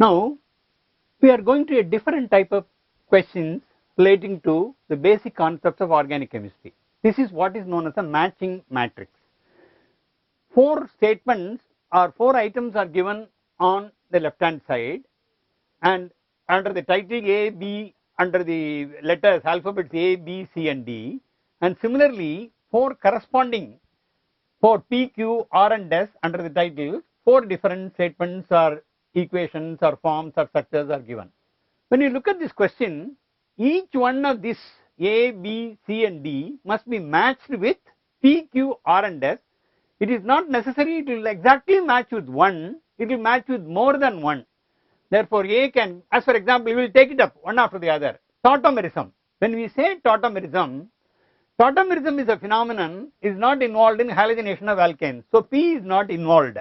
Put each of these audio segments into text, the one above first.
Now we are going to a different type of questions relating to the basic concepts of organic chemistry. This is what is known as a matching matrix. Four statements or four items are given on the left hand side, and under the title A, B, under the letters alphabets A, B, C and D, and similarly four corresponding for P, Q, R and S under the title, four different statements or equations or forms or structures are given. When you look at this question, each one of these A, B, C and D must be matched with P, Q, R and S. It is not necessary it will exactly match with one, it will match with more than one. Therefore, A can, as for example, we will take it up one after the other. Tautomerism. When we say tautomerism, tautomerism is a phenomenon is not involved in halogenation of alkanes. So, P is not involved.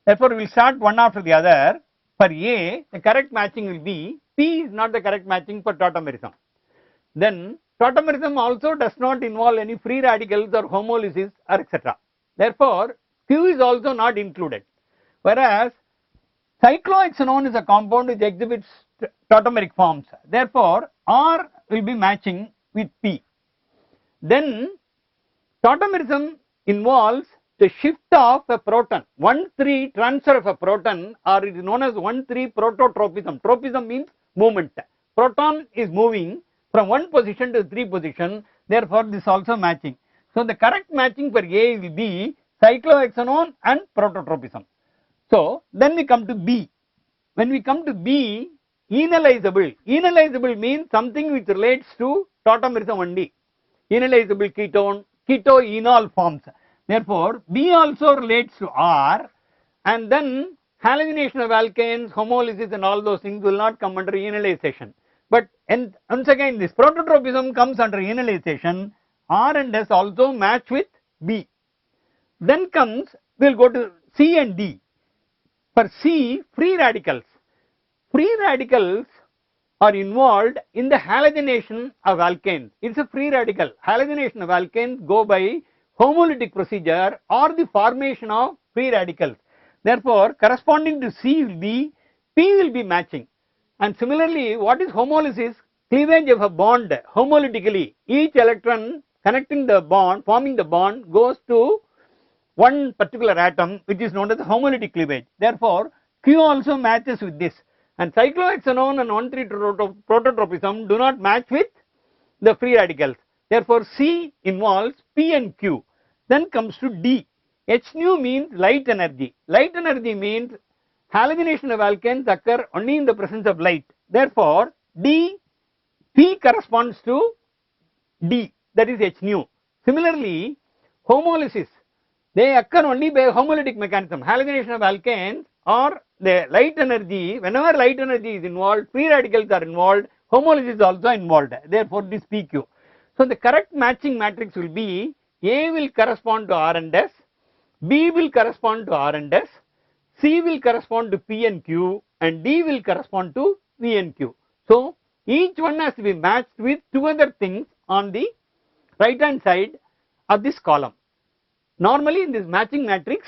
Therefore, we will start one after the other. For A, the correct matching will be P is not the correct matching for tautomerism. Then tautomerism also does not involve any free radicals or homolysis or etc. Therefore, Q is also not included. Whereas cyclohexanone is a compound which exhibits tautomeric forms. Therefore, R will be matching with P. Then tautomerism involves the shift of a proton, 1,3 transfer of a proton, or it is known as 1,3 prototropism. Tropism means movement. Proton is moving from one position to 3 position, therefore this also matching. So the correct matching for A will be cyclohexanone and prototropism. So then we come to B. When we come to B, enolizable. Enolizable means something which relates to tautomerism only. Enolizable ketone, keto-enol forms. Therefore, B also relates to R, and then halogenation of alkanes, homolysis and all those things will not come under enolization. But once again this prototropism comes under enolization. R and S also match with B. Then comes, we will go to C and D. For C, free radicals. Free radicals are involved in the halogenation of alkanes. It is a free radical. Halogenation of alkanes go by homolytic procedure or the formation of free radicals. Therefore, corresponding to C will be, P will be matching. And similarly, what is homolysis? Cleavage of a bond homolytically. Each electron connecting the bond, forming the bond, goes to one particular atom which is known as homolytic cleavage. Therefore, Q also matches with this. And cyclohexanone and 1,3 prototropism do not match with the free radicals. Therefore, C involves P and Q. Then comes to D. H nu means light energy. Light energy means halogenation of alkanes occur only in the presence of light. Therefore, D, P corresponds to D, that is H nu. Similarly, homolysis, they occur only by homolytic mechanism. Halogenation of alkanes or the light energy, whenever light energy is involved, free radicals are involved, homolysis is also involved. Therefore, this PQ. So the correct matching matrix will be A will correspond to R and S, B will correspond to R and S, C will correspond to P and Q, and D will correspond to V and Q. So each one has to be matched with two other things on the right hand side of this column. Normally in this matching matrix,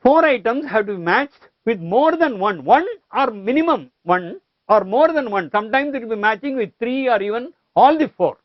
four items have to be matched with more than one or minimum one or more than one. Sometimes it will be matching with three or even all the four.